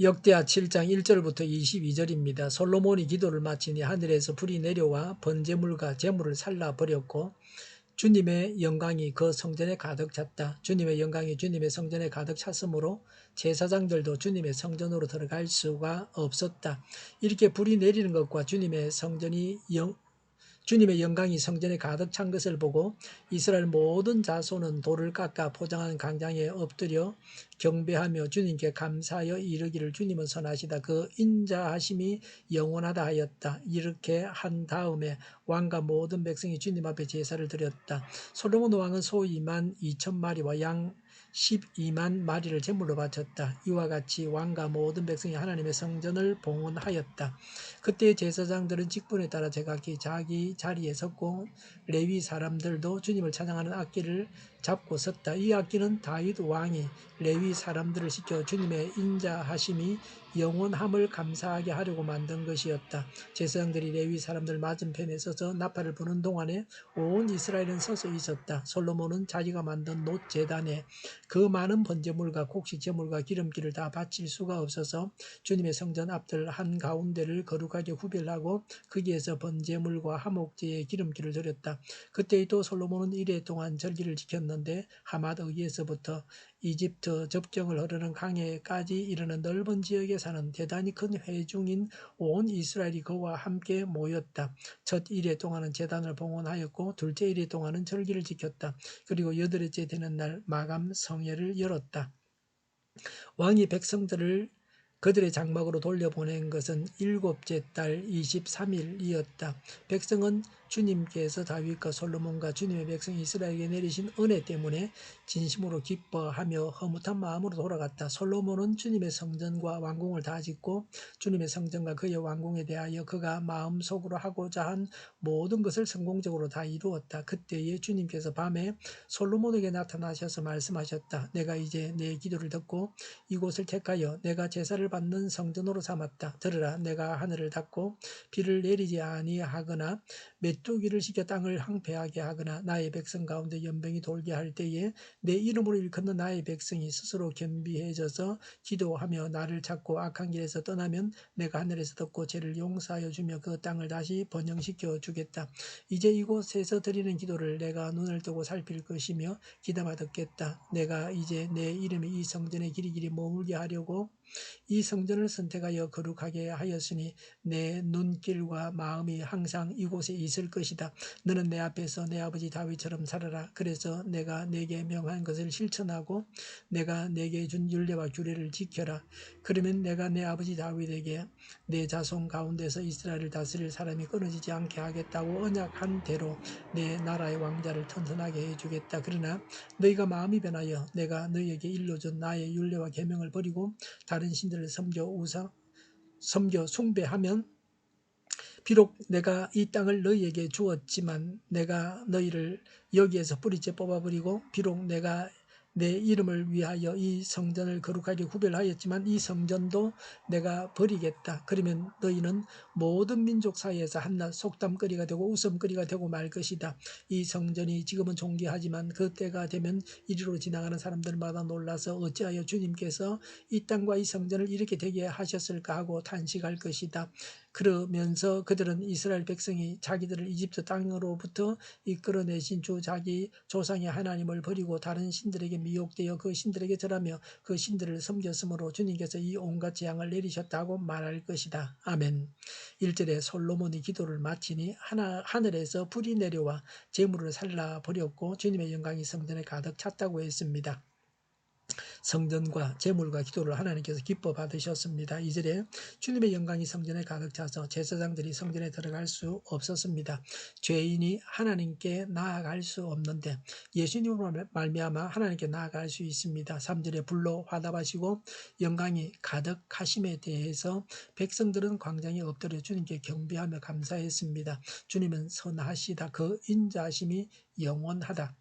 역대하 7장 1절부터 22절입니다. 솔로몬이 기도를 마치니 하늘에서 불이 내려와 번제물과 제물을 살라버렸고 주님의 영광이 그 성전에 가득 찼다. 주님의 영광이 주님의 성전에 가득 찼으므로 제사장들도 주님의 성전으로 들어갈 수가 없었다. 이렇게 불이 내리는 것과 주님의 영광이 성전에 가득 찬 것을 보고 이스라엘 모든 자손은 돌을 깎아 포장한 광장에 엎드려 경배하며 주님께 감사하여 이르기를 주님은 선하시다. 그 인자하심이 영원하다 하였다. 이렇게 한 다음에 왕과 모든 백성이 주님 앞에 제사를 드렸다. 솔로몬 왕은 소 2만 2천 마리와 양 12만 마리를 제물로 바쳤다. 이와 같이 왕과 모든 백성이 하나님의 성전을 봉헌하였다. 그때 제사장들은 직분에 따라 제각기 자기 자리에 섰고 레위 사람들도 주님을 찬양하는 악기를 잡고 섰다. 이 악기는 다윗 왕이 레위 사람들을 시켜 주님의 인자하심이 영원함을 감사하게 하려고 만든 것이었다. 제사장들이 레위 사람들 맞은편에 서서 나팔을 부는 동안에 온 이스라엘은 서서 있었다. 솔로몬은 자기가 만든 놋 제단에 그 많은 번제물과 곡식 제물과 기름기를 다 바칠 수가 없어서 주님의 성전 앞들 한가운데를 거룩하게 구별하고 거기에서 번제물과 화목제의 기름기를 드렸다. 그때 또 솔로몬은 이레 동안 절기를 지켰는데 하맛의에서부터 이집트 접경을 흐르는 강해까지 이르는 넓은 지역에 사는 대단히 큰 회중인 온 이스라엘이 그와 함께 모였다. 첫 이레 동안은 제단을 봉헌하였고 둘째 이레 동안은 절기를 지켰다. 그리고 여덟째 되는 날 마감 성회를 열었다. 왕이 백성들을 그들의 장막으로 돌려보낸 것은 일곱째 달 23일이었다. 백성은 주님께서 다윗과 솔로몬과 주님의 백성 이스라엘에게 내리신 은혜 때문에 진심으로 기뻐하며 허무한 마음으로 돌아갔다. 솔로몬은 주님의 성전과 왕궁을 다 짓고 주님의 성전과 그의 왕궁에 대하여 그가 마음속으로 하고자 한 모든 것을 성공적으로 다 이루었다. 그때에 주님께서 밤에 솔로몬에게 나타나셔서 말씀하셨다. 내가 이제 내 기도를 듣고 이곳을 택하여 내가 제사를 받는 성전으로 삼았다. 들으라, 내가 하늘을 닫고 비를 내리지 아니하거나 메뚜기를 시켜 땅을 황폐하게 하거나 나의 백성 가운데 연병이 돌게 할 때에 내 이름으로 일컫는 나의 백성이 스스로 겸비해져서 기도하며 나를 찾고 악한 길에서 떠나면 내가 하늘에서 듣고 죄를 용서하여 주며 그 땅을 다시 번영시켜 주겠다. 이제 이곳에서 드리는 기도를 내가 눈을 뜨고 살필 것이며 귀담아 듣겠다. 내가 이제 내 이름이 이 성전에 길이길이 머물게 하려고 이 성전을 선택하여 거룩하게 하였으니 내 눈길과 마음이 항상 이곳에 있을 것이다. 너는 내 앞에서 내 아버지 다윗처럼 살아라. 그래서 내가 내게 명한 것을 실천하고 내가 내게 준 율례와 규례를 지켜라. 그러면 내가 내 아버지 다윗에게 내 자손 가운데서 이스라엘을 다스릴 사람이 끊어지지 않게 하겠다고 언약한 대로 내 나라의 왕자를 튼튼하게 해주겠다. 그러나 너희가 마음이 변하여 내가 너희에게 일러준 나의 율례와 계명을 버리고 다른 신들을 섬겨 숭배하면 비록 내가 이 땅을 너희에게 주었지만 내가 너희를 여기에서 뿌리째 뽑아버리고 비록 내가 내 이름을 위하여 이 성전을 거룩하게 구별하였지만 이 성전도 내가 버리겠다. 그러면 너희는 모든 민족 사이에서 한낱 속담거리가 되고 웃음거리가 되고 말 것이다. 이 성전이 지금은 존귀하지만 그 때가 되면 이리로 지나가는 사람들마다 놀라서 어찌하여 주님께서 이 땅과 이 성전을 이렇게 되게 하셨을까 하고 탄식할 것이다. 그러면서 그들은 이스라엘 백성이 자기들을 이집트 땅으로부터 이끌어내신 주 자기 조상의 하나님을 버리고 다른 신들에게 미혹되어 그 신들에게 절하며 그 신들을 섬겼으므로 주님께서 이 온갖 재앙을 내리셨다고 말할 것이다. 아멘. 1절에 솔로몬이 기도를 마치니 하늘에서 불이 내려와 재물을 살라버렸고 주님의 영광이 성전에 가득 찼다고 했습니다. 성전과 제물과 기도를 하나님께서 기뻐 받으셨습니다. 2절에 주님의 영광이 성전에 가득 차서 제사장들이 성전에 들어갈 수 없었습니다. 죄인이 하나님께 나아갈 수 없는데 예수님으로 말미암아 하나님께 나아갈 수 있습니다. 3절에 불로 화답하시고 영광이 가득하심에 대해서 백성들은 광장에 엎드려 주님께 경배하며 감사했습니다. 주님은 선하시다. 그 인자하심이 영원하다.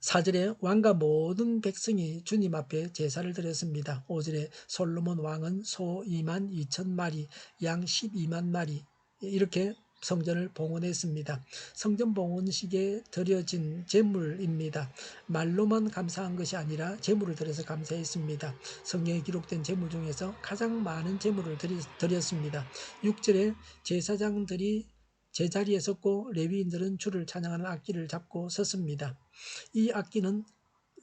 4절에 왕과 모든 백성이 주님 앞에 제사를 드렸습니다. 5절에 솔로몬 왕은 소 2만 2천 마리, 양 12만 마리 이렇게 성전을 봉헌했습니다. 성전 봉헌식에 드려진 제물입니다. 말로만 감사한 것이 아니라 제물을 드려서 감사했습니다. 성경에 기록된 제물 중에서 가장 많은 제물을 드렸습니다. 6절에 제사장들이 제자리에 섰고 레위인들은 주를 찬양하는 악기를 잡고 섰습니다. 이 악기는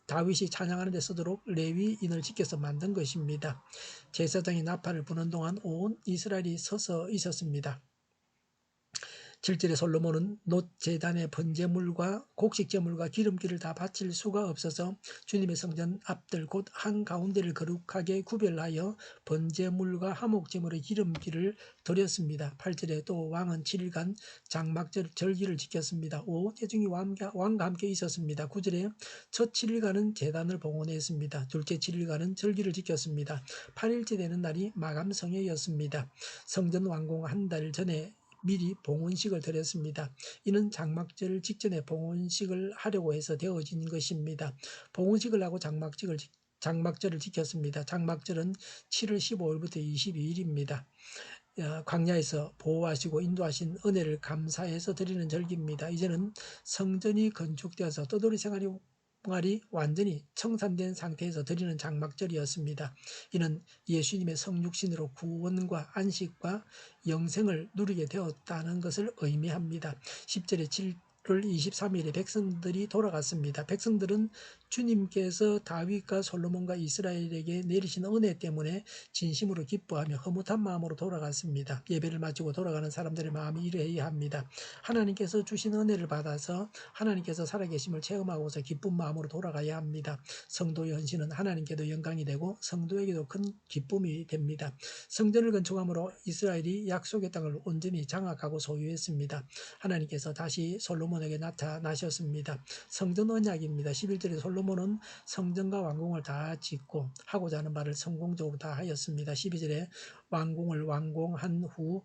다윗이 찬양하는 데 쓰도록 레위인을 지켜서 만든 것입니다. 제사장이 나팔을 부는 동안 온 이스라엘이 서서 있었습니다. 7절에 솔로몬은 놋 제단의 번제물과 곡식제물과 기름기를 다 바칠 수가 없어서 주님의 성전 앞들 곧 한가운데를 거룩하게 구별하여 번제물과 화목제물의 기름기를 드렸습니다. 8절에 또 왕은 7일간 장막절 절기를 지켰습니다. 온 회중이 왕과 함께 있었습니다. 9절에 첫 7일간은 제단을 봉헌했습니다. 둘째 7일간은 절기를 지켰습니다. 8일째 되는 날이 마감성회였습니다. 성전 완공 한 달 전에 미리 봉헌식을 드렸습니다. 이는 장막절 직전에 봉헌식을 하려고 해서 되어진 것입니다. 봉헌식을 하고 장막절을 지켰습니다. 장막절은 7월 15일부터 22일입니다. 광야에서 보호하시고 인도하신 은혜를 감사해서 드리는 절기입니다. 이제는 성전이 건축되어서 떠돌이 생활이 완전히 청산된 상태에서 드리는 장막절이었습니다. 이는 예수님의 성육신으로 구원과 안식과 영생을 누리게 되었다는 것을 의미합니다. 10절에 7월 23일에 백성들이 돌아갔습니다. 백성들은 주님께서 다윗과 솔로몬과 이스라엘에게 내리신 은혜 때문에 진심으로 기뻐하며 흐뭇한 마음으로 돌아갔습니다. 예배를 마치고 돌아가는 사람들의 마음이 이러해야 합니다. 하나님께서 주신 은혜를 받아서 하나님께서 살아계심을 체험하고서 기쁜 마음으로 돌아가야 합니다. 성도의 헌신은 하나님께도 영광이 되고 성도에게도 큰 기쁨이 됩니다. 성전을 건축함으로 이스라엘이 약속의 땅을 온전히 장악하고 소유했습니다. 하나님께서 다시 솔로몬에게 나타나셨습니다. 성전 언약입니다. 11절에 솔로몬은 성전과 왕궁을 다 짓고 하고자 하는 바를 성공적으로 다 하였습니다. 12절에 왕궁을 완공한 후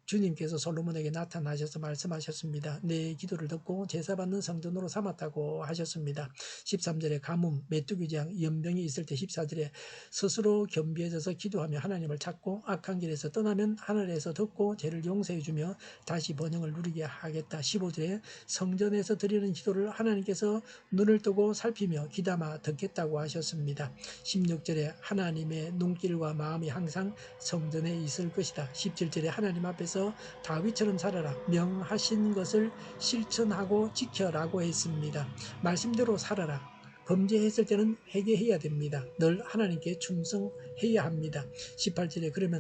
주님께서 솔로몬에게 나타나셔서 말씀하셨습니다. 내 기도를 듣고 제사받는 성전으로 삼았다고 하셨습니다. 13절에 가뭄, 메뚜기 재앙, 연병이 있을 때 14절에 스스로 겸비해져서 기도하며 하나님을 찾고 악한 길에서 떠나면 하늘에서 듣고 죄를 용서해 주며 다시 번영을 누리게 하겠다. 15절에 성전에서 드리는 기도를 하나님께서 눈을 뜨고 살피며 귀담아 듣겠다고 하셨습니다. 16절에 하나님의 눈길과 마음이 항상 성전에 있을 것이다. 17절에 하나님 앞에서 다윗처럼 살아라 명하신 것을 실천하고 지켜라고 했습니다. 말씀대로 살아라. 범죄했을 때는 회개해야 됩니다. 늘 하나님께 충성해야 합니다. 18절에 그러면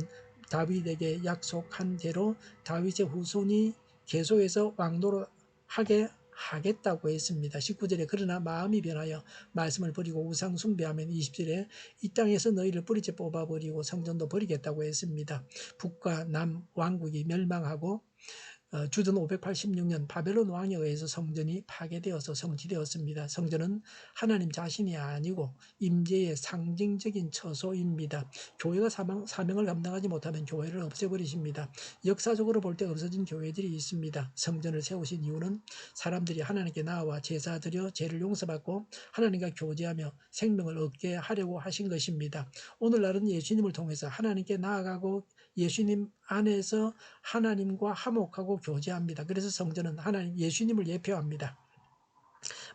다윗에게 약속한 대로 다윗의 후손이 계속해서 왕노로 하게 하겠다고 했습니다. 19절에 그러나 마음이 변하여 말씀을 버리고 우상 숭배하면 20절에 이 땅에서 너희를 뿌리째 뽑아버리고 성전도 버리겠다고 했습니다. 북과 남 왕국이 멸망하고 주전 586년 바벨론 왕에 의해서 성전이 파괴되어서 성취되었습니다. 성전은 하나님 자신이 아니고 임재의 상징적인 처소입니다. 교회가 사명을 감당하지 못하면 교회를 없애버리십니다. 역사적으로 볼 때 없어진 교회들이 있습니다. 성전을 세우신 이유는 사람들이 하나님께 나아와 제사 드려 죄를 용서받고 하나님과 교제하며 생명을 얻게 하려고 하신 것입니다. 오늘날은 예수님을 통해서 하나님께 나아가고 예수님 안에서 하나님과 화목하고 교제합니다. 그래서 성전은 하나님 예수님을 예표합니다.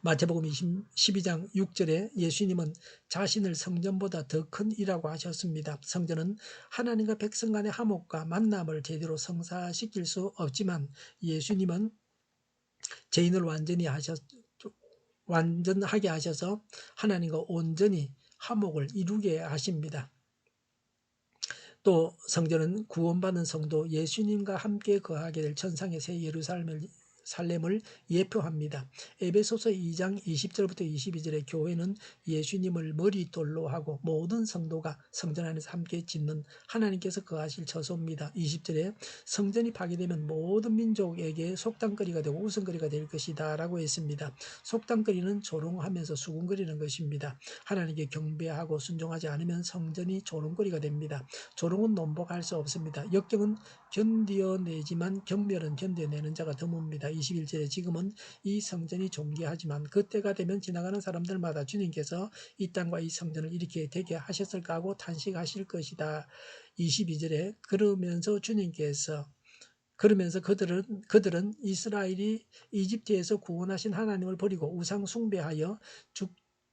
마태복음 12장 6절에 예수님은 자신을 성전보다 더 큰 이라고 하셨습니다. 성전은 하나님과 백성 간의 화목과 만남을 제대로 성사시킬 수 없지만 예수님은 죄인을 완전하게 하셔서 하나님과 온전히 화목을 이루게 하십니다. 또 성전은 구원받은 성도 예수님과 함께 거하게 될 천상의 새 예루살렘을 예표합니다. 에베소서 2장 20절부터 22절에 교회는 예수님을 머리돌로 하고 모든 성도가 성전 안에서 함께 짓는 하나님께서 거하실 처소입니다. 20절에 성전이 파괴되면 모든 민족에게 속담거리가 되고 웃음거리가 될 것이다 라고 했습니다. 속담거리는 조롱하면서 수군거리는 것입니다. 하나님께 경배하고 순종하지 않으면 성전이 조롱거리가 됩니다. 조롱은 논복할 수 없습니다. 역경은 견뎌내지만 경멸은 견뎌내는 자가 드뭅니다. 21절에 지금은 이 성전이 존귀하지만 그때가 되면 지나가는 사람들마다 주님께서 이 땅과 이 성전을 이렇게 되게 하셨을까 하고 탄식하실 것이다. 22절에 그러면서 주님께서 그러면서 그들은 이스라엘이 이집트에서 구원하신 하나님을 버리고 우상 숭배하여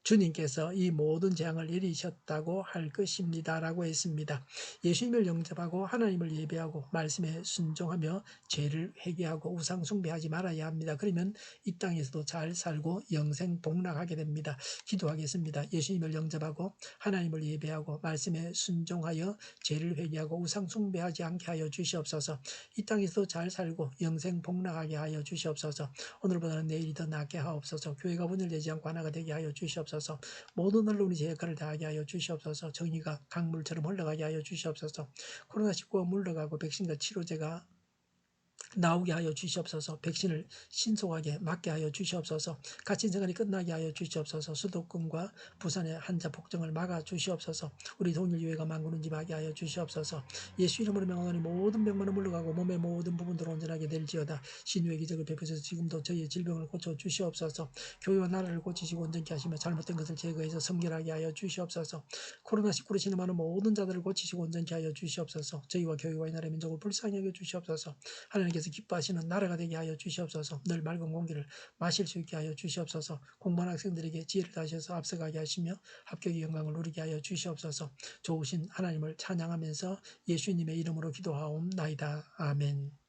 주님께서 이 모든 재앙을 내리셨다고 할 것입니다라고 했습니다. 예수님을 영접하고 하나님을 예배하고 말씀에 순종하며 죄를 회개하고 우상 숭배하지 말아야 합니다. 그러면 이 땅에서도 잘 살고 영생 복락하게 됩니다. 기도하겠습니다. 예수님을 영접하고 하나님을 예배하고 말씀에 순종하여 죄를 회개하고 우상 숭배하지 않게 하여 주시옵소서. 이 땅에서도 잘 살고 영생 복락하게 하여 주시옵소서. 오늘보다는 내일이 더 낫게 하옵소서. 교회가 분열되지 않고 하나가 되게 하여 주시옵소서. 모든 언론이 제 역할을 다하게 하여 주시옵소서. 정의가 강물처럼 흘러가게 하여 주시옵소서. 코로나19가 물러가고 백신과 치료제가 나오게 하여 주시옵소서. 백신을 신속하게 맞게 하여 주시옵소서. 갇힌 생활이 끝나게 하여 주시옵소서. 수도권과 부산의 환자 폭증을 막아 주시옵소서. 우리 통일교회가 만군은집하게 하여 주시옵소서. 예수 이름으로 명하노니 모든 병만은 물러가고 몸의 모든 부분들을 온전하게 될지어다. 신유의 기적을 베푸셔서 지금도 저희의 질병을 고쳐 주시옵소서. 교회와 나라를 고치시고 온전케 하시며 잘못된 것을 제거해서 성결하게 하여 주시옵소서. 코로나19로 신음하는 모든 자들을 고치시고 온전케 하여 주시옵소서. 저희와 교회와 이 나라의 민족을 불쌍히 여겨 주시옵소서. 하나님께서 기뻐하시는 나라가 되게 하여 주시옵소서. 늘 맑은 공기를 마실 수 있게 하여 주시옵소서. 공부하는 학생들에게 지혜를 다하셔서 앞서가게 하시며 합격의 영광을 누리게 하여 주시옵소서. 좋으신 하나님을 찬양하면서 예수님의 이름으로 기도하옵나이다. 아멘.